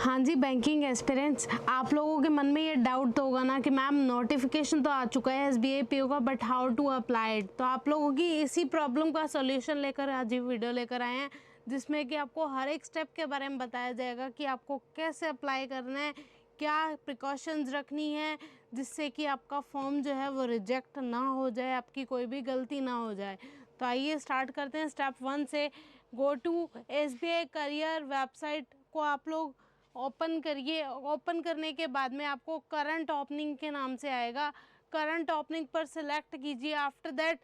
हाँ जी, banking aspirants, आप लोगों के मन में ये डाउट तो होगा ना कि मैम नोटिफिकेशन तो आ चुका है एसबीआई पीओ का, but how to apply it. तो आप लोगों की इसी प्रॉब्लम का सॉल्यूशन लेकर आज ये वीडियो लेकर आए हैं, जिसमें कि आपको हर एक स्टेप के बारे में बताया जाएगा कि आपको कैसे अप्लाई करना है, क्या प्रिकॉशंस रखनी है, जिससे कि आपका फॉर्म जो है वो रिजेक्ट ना हो जाए, आपकी कोई भी गलती ना हो जाए। तो आइए स्टार्ट करते हैं स्टेप 1 से। Go to SBI career website को आप लोग ओपन करिए। ओपन करने के बाद में आपको करंट ओपनिंग के नाम से आएगा, करंट ओपनिंग पर सिलेक्ट कीजिए। After that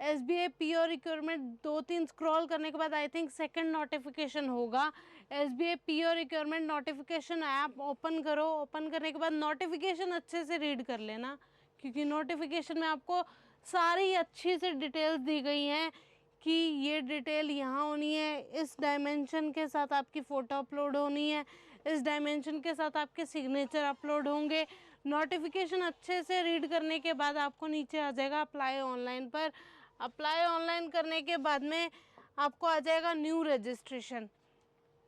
SBI PO requirement 2-3 scroll करने के बाद आई थिंक सेकंड नोटिफिकेशन होगा। SBI PO requirement notification app open करो। ओपन करने के बाद नोटिफिकेशन अच्छे से रीड कर लेना, क्योंकि नोटिफिकेशन में आपको सारी अच्छी से डिटेल्स दी गई हैं कि ये डिटेल यहाँ होनी है, इस डायमेंशन के साथ आपकी फ़ोटो अपलोड होनी है, इस डायमेंशन के साथ आपके सिग्नेचर अपलोड होंगे। नोटिफिकेशन अच्छे से रीड करने के बाद आपको नीचे आ जाएगा अप्लाई ऑनलाइन पर। अप्लाई ऑनलाइन करने के बाद में आपको आ जाएगा न्यू रजिस्ट्रेशन।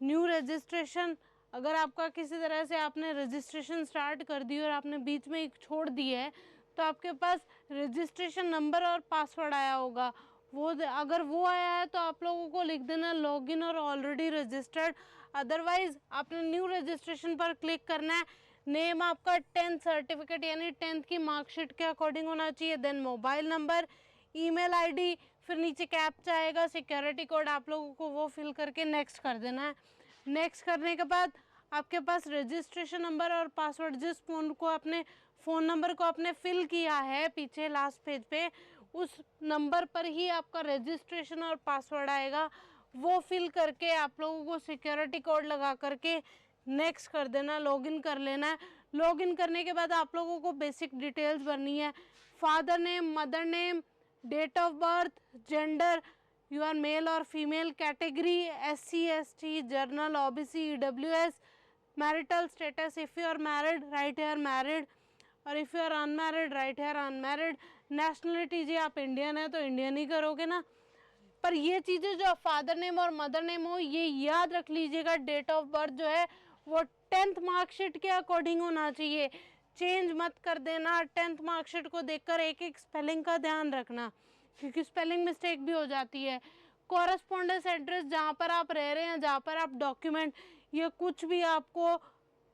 न्यू रजिस्ट्रेशन, अगर आपका किसी तरह से आपने रजिस्ट्रेशन स्टार्ट कर दी और आपने बीच में एक छोड़ दी है, तो आपके पास रजिस्ट्रेशन नंबर और पासवर्ड आया होगा। वो अगर वो आया है तो आप लोगों को लिख देना लॉगिन और ऑलरेडी रजिस्टर्ड। अदरवाइज आपने न्यू रजिस्ट्रेशन पर क्लिक करना है। नेम आपका 10th सर्टिफिकेट यानी 10th की मार्कशीट के अकॉर्डिंग होना चाहिए। Then mobile number, email ID, फिर नीचे कैप्चा आएगा, सिक्योरिटी कोड, आप लोगों को वो फिल करके नेक्स्ट कर देना है। नेक्स्ट करने के बाद आपके पास रजिस्ट्रेशन नंबर और पासवर्ड, जिस फ़ोन नंबर को आपने फिल किया है पीछे लास्ट पेज पे, उस नंबर पर ही आपका रजिस्ट्रेशन और पासवर्ड आएगा। वो फिल करके आप लोगों को सिक्योरिटी कोड लगा करके नेक्स्ट कर देना, लॉगिन कर लेना है। लॉगिन करने के बाद आप लोगों को बेसिक डिटेल्स भरनी है। Father name, mother name, date of birth, gender, you are male और female, category SC ST, general, OBC, EWS, marital status, if you are married write here married, और if you are unmarried write here unmarried. Nationality, जी आप Indian है तो Indian ही करोगे ना। पर ये चीज़ें जो फादर नेम और मदर नेम हो ये याद रख लीजिएगा। डेट ऑफ बर्थ जो है वो 10th मार्कशीट के अकॉर्डिंग होना चाहिए, चेंज मत कर देना। 10th मार्कशीट को देखकर एक एक स्पेलिंग का ध्यान रखना, क्योंकि स्पेलिंग मिस्टेक भी हो जाती है। कॉरस्पॉन्डेंस एड्रेस, जहाँ पर आप रह रहे हैं, जहाँ पर आप डॉक्यूमेंट, ये कुछ भी आपको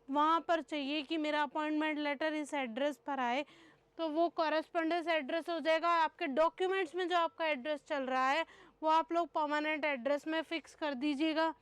वहाँ पर चाहिए कि मेरा अपॉइंटमेंट लेटर इस एड्रेस पर आए, तो वो कॉरस्पॉन्डेंस एड्रेस हो जाएगा। आपके डॉक्यूमेंट्स में जो आपका एड्रेस चल रहा है वो आप लोग परमानेंट एड्रेस में फिक्स कर दीजिएगा।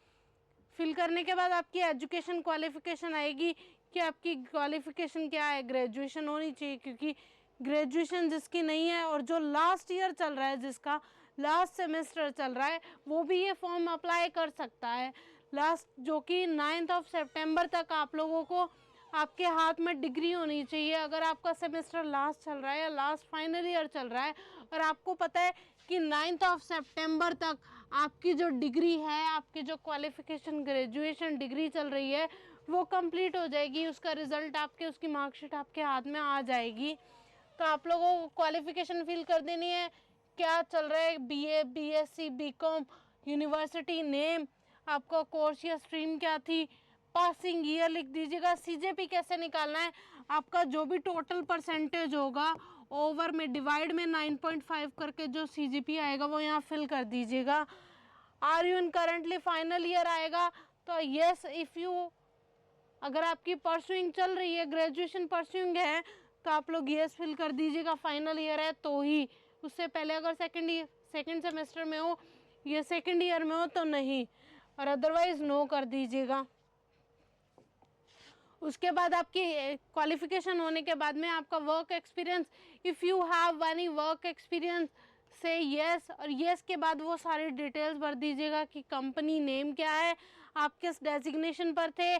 फिल करने के बाद आपकी एजुकेशन क्वालिफ़िकेशन आएगी कि आपकी क्वालिफ़िकेशन क्या है। ग्रेजुएशन होनी चाहिए, क्योंकि ग्रेजुएशन जिसकी नहीं है और जो लास्ट ईयर चल रहा है, जिसका लास्ट सेमेस्टर चल रहा है, वो भी ये फॉर्म अप्लाई कर सकता है। लास्ट जो कि 9 सितंबर तक आप लोगों को आपके हाथ में डिग्री होनी चाहिए। अगर आपका सेमेस्टर लास्ट चल रहा है या लास्ट फाइनल ईयर चल रहा है और आपको पता है कि 9 सितंबर तक आपकी जो डिग्री है, आपकी जो क्वालिफ़िकेशन ग्रेजुएशन डिग्री चल रही है, वो कंप्लीट हो जाएगी, उसका रिज़ल्ट आपके, उसकी मार्कशीट आपके हाथ में आ जाएगी। तो आप लोगों को क्वालिफ़िकेशन फिल कर देनी है, क्या चल रहा है, BA, BSc, BCom, university name, आपका कोर्स या स्ट्रीम क्या थी, पासिंग ईयर लिख दीजिएगा। CJP कैसे निकालना है, आपका जो भी टोटल परसेंटेज होगा ओवर में डिवाइड में 9.5 करके जो CGP आएगा वो यहाँ फिल कर दीजिएगा। Are you in currently final year आएगा तो येस, इफ़ यू, अगर आपकी परस्यूइंग चल रही है, ग्रेजुएशन परस्यूइंग है, तो आप लोग येस फिल कर दीजिएगा, फाइनल ईयर है तो ही। उससे पहले अगर सेकेंड सेमेस्टर में हो या सेकेंड ईयर में हो तो नहीं, और अदरवाइज नो कर दीजिएगा। उसके बाद आपकी क्वालिफ़िकेशन होने के बाद में आपका work experience, if you have any work experience से येस, और येस के बाद वो सारी डिटेल्स भर दीजिएगा कि कंपनी नेम क्या है, आप किस डेजिग्नेशन पर थे,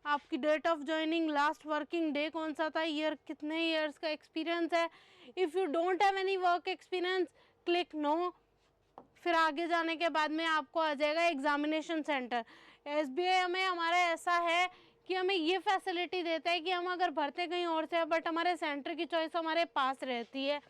आपकी date of joining, last working day कौन सा था, ईयर, कितने ईयर्स का एक्सपीरियंस है। If you don't have any work experience click no. फिर आगे जाने के बाद में आपको आ जाएगा एग्जामिनेशन सेंटर। SBI में हमारा ऐसा है कि हमें ये फैसिलिटी देता है कि हम अगर भरते कहीं और से, बट हमारे सेंटर की चॉइस हमारे पास रहती है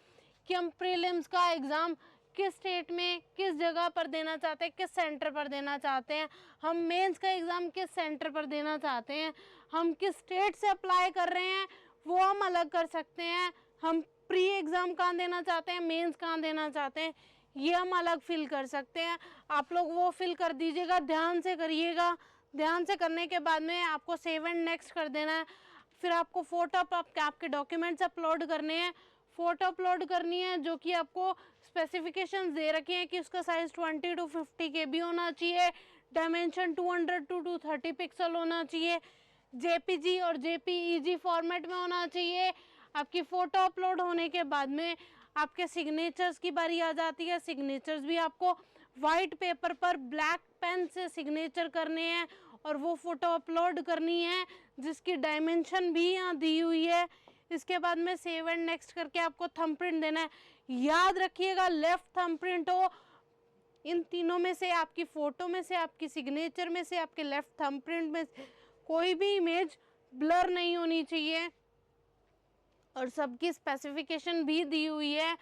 कि हम प्रीलिम्स का एग्ज़ाम किस स्टेट में किस जगह पर देना चाहते हैं, किस सेंटर पर देना चाहते हैं, हम मेंस का एग्ज़ाम किस सेंटर पर देना चाहते हैं, हम किस स्टेट से अप्लाई कर रहे हैं वो हम अलग कर सकते हैं, हम प्री एग्ज़ाम कहाँ देना चाहते हैं, मेंस कहाँ देना चाहते हैं, ये हम अलग फिल कर सकते हैं। आप लोग वो फिल कर दीजिएगा, ध्यान से करिएगा। ध्यान से करने के बाद में आपको सेव एंड नेक्स्ट कर देना है। फिर आपको फ़ोटो आपके डॉक्यूमेंट्स अपलोड करने हैं, फ़ोटो अपलोड करनी है जो कि आपको स्पेसिफिकेशंस दे रखे हैं कि उसका साइज़ 20 to 50 KB होना चाहिए, डायमेंशन 200 to 230 पिक्सल होना चाहिए, JPG और JPEG फॉर्मेट में होना चाहिए। आपकी फ़ोटो अपलोड होने के बाद में आपके सिग्नेचर्स की बारी आ जाती है। सिग्नेचर्स भी आपको वाइट पेपर पर ब्लैक पेन से सिग्नेचर करने हैं और वो फ़ोटो अपलोड करनी है जिसकी डायमेंशन भी यहाँ दी हुई है। इसके बाद में सेव एंड नेक्स्ट करके आपको थंबप्रिंट देना है। याद रखिएगा लेफ़्ट थंबप्रिंट हो, इन तीनों में से, आपकी फ़ोटो में से, आपकी सिग्नेचर में से, आपके लेफ़्ट थंबप्रिंट में कोई भी इमेज ब्लर नहीं होनी चाहिए। और सबकी स्पेसिफिकेशन भी दी हुई है,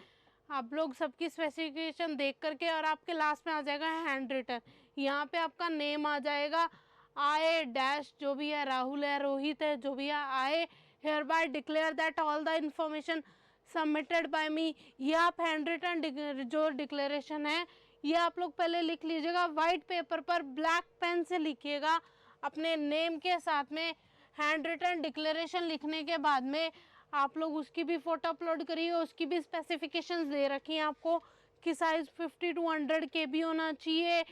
आप लोग सबकी स्पेसिफिकेशन देख करके, और आपके लास्ट में आ जाएगा हैंड रिटन। यहाँ पे आपका नेम आ जाएगा, आए डैश जो भी है, राहुल है, रोहित है, जो भी है, I here by declare that all the information submitted by me. ये आप हैंड रिटन जो डिक्लेरेशन है ये आप लोग पहले लिख लीजिएगा वाइट पेपर पर, ब्लैक पेन से लिखिएगा अपने नेम के साथ में। हैंड रिटन डिक्लेरेशन लिखने के बाद में आप लोग उसकी भी फ़ोटो अपलोड करिए, उसकी भी स्पेसिफिकेशंस दे रखी हैं आपको कि साइज़ 50 to 100 KB होना चाहिए,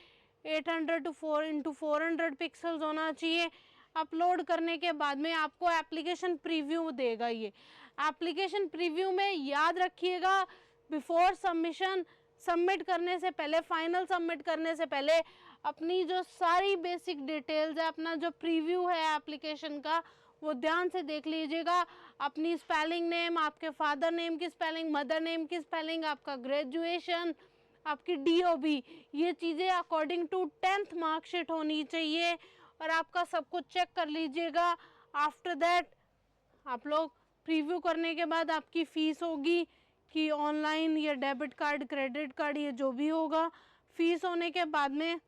800 to 4x400 पिक्सल्स होना चाहिए। अपलोड करने के बाद में आपको एप्लीकेशन प्रीव्यू देगा। ये एप्लीकेशन प्रीव्यू में याद रखिएगा बिफोर सबमिशन, सबमिट करने से पहले, फाइनल सबमिट करने से पहले अपनी जो सारी बेसिक डिटेल्स है, अपना जो प्रीव्यू है एप्लीकेशन का वो ध्यान से देख लीजिएगा। अपनी स्पेलिंग नेम, आपके फादर नेम की स्पेलिंग, मदर नेम की स्पेलिंग, आपका ग्रेजुएशन, आपकी DOB, ये चीज़ें अकॉर्डिंग टू 10th मार्कशीट होनी चाहिए और आपका सब कुछ चेक कर लीजिएगा। आफ्टर दैट आप लोग प्रीव्यू करने के बाद आपकी फ़ीस होगी कि ऑनलाइन या डेबिट कार्ड, क्रेडिट कार्ड, ये जो भी होगा। फ़ीस होने के बाद में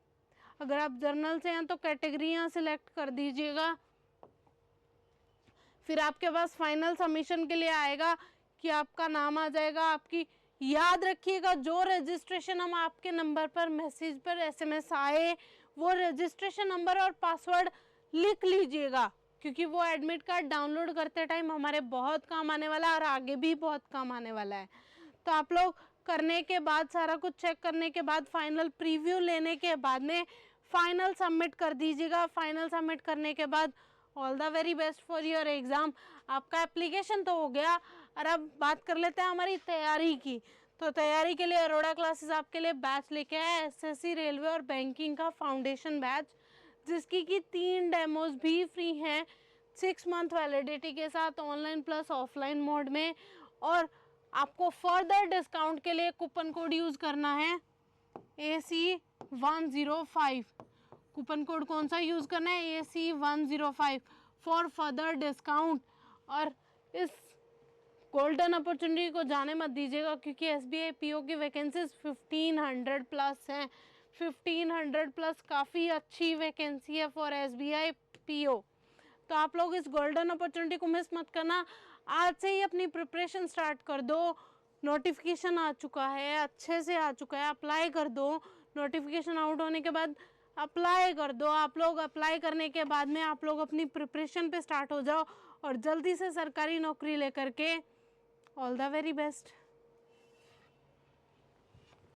अगर आप जर्नल से हैं तो कैटेगरी यहाँ सिलेक्ट कर दीजिएगा। फिर आपके पास फाइनल सबमिशन के लिए आएगा कि आपका नाम आ जाएगा, आपकी, याद रखिएगा जो रजिस्ट्रेशन हम आपके नंबर पर मैसेज पर SMS आए वो रजिस्ट्रेशन नंबर और पासवर्ड लिख लीजिएगा, क्योंकि वो एडमिट कार्ड डाउनलोड करते टाइम हमारे बहुत काम आने वाला है और आगे भी बहुत काम आने वाला है। तो आप लोग करने के बाद, सारा कुछ चेक करने के बाद, फाइनल प्रीव्यू लेने के बाद में फाइनल सबमिट कर दीजिएगा। फाइनल सबमिट करने के बाद all the very best for your exam. आपका एप्लीकेशन तो हो गया और अब बात कर लेते हैं हमारी तैयारी की। तो तैयारी के लिए अरोड़ा क्लासेस आपके लिए बैच लेके आया है, SSC, रेलवे और बैंकिंग का फाउंडेशन बैच, जिसकी कि 3 डेमोज भी फ्री हैं 6 मंथ वैलिडिटी के साथ, ऑनलाइन प्लस ऑफलाइन मोड में। और आपको फर्दर डिस्काउंट के लिए कूपन कोड यूज़ करना है AC105। कूपन कोड कौन सा यूज़ करना है? AC105 for further discount. और इस गोल्डन अपॉर्चुनिटी को जाने मत दीजिएगा, क्योंकि SBI PO की वैकेंसीज 1500 प्लस हैं। 1500 प्लस काफ़ी अच्छी वैकेंसी है फॉर SBI PO। तो आप लोग इस गोल्डन अपॉर्चुनिटी को मिस मत करना। आज से ही अपनी प्रिपरेशन स्टार्ट कर दो। नोटिफिकेशन आ चुका है, अच्छे से आ चुका है, अप्लाई कर दो। नोटिफिकेशन आउट होने के बाद अप्लाई कर दो। आप लोग अप्लाई करने के बाद में आप लोग अपनी प्रिपरेशन पे स्टार्ट हो जाओ और जल्दी से सरकारी नौकरी लेकर के। All the very best.